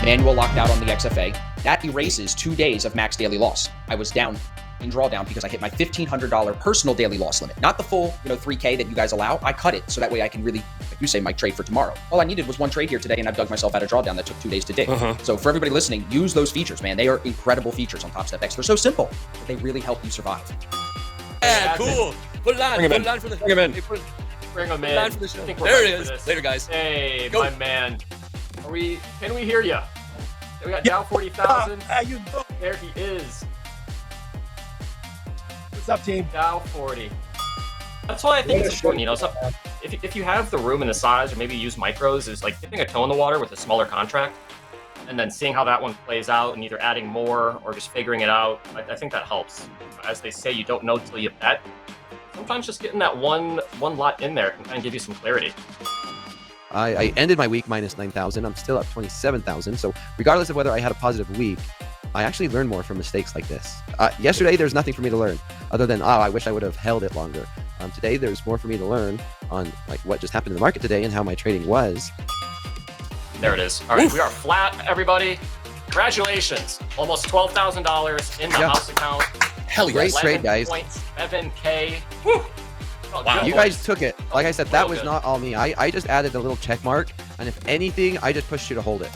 manual locked out on the XFA. That erases 2 days of max daily loss. I was down in drawdown because I hit my $1,500 personal daily loss limit, not the full 3K that you guys allow. I cut it so that way I can really, like you say, Mike, trade for tomorrow. All I needed was one trade here today, and I've dug myself out of drawdown that took 2 days to dig. So for everybody listening, use those features, man. They are incredible features on Topstep X. They're so simple, but they really help you survive. Yeah, cool. Put it on. Put it on for the. Bring him in. Bring him in. Put it on for the show. I think we're There ready it for is. this. Later, guys. Hey, Go. my man. Can we hear you? We got down 40,000. How you doing? There he is. What's up, team? Dow 40. That's why I think it's important, so if you have the room and the size, or maybe use micros, is like dipping a toe in the water with a smaller contract, and then seeing how that one plays out, and either adding more or just figuring it out. I think that helps. As they say, you don't know till you bet. Sometimes just getting that one lot in there can kind of give you some clarity. I ended my week minus 9,000. I'm still up 27,000. So regardless of whether I had a positive week, I actually learn more from mistakes like this. Yesterday, there's nothing for me to learn other than, I wish I would have held it longer. Today, there's more for me to learn on like what just happened in the market today and how my trading was. There it is. All right, we are flat, everybody. Congratulations. Almost $12,000 in the house account. Hell Great yes. trade, guys. 11.7K. Woo! Oh, Wow. good You boys. guys took it. Like I said, that Real was good. not all me. I just added a little check mark. And if anything, I just pushed you to hold it.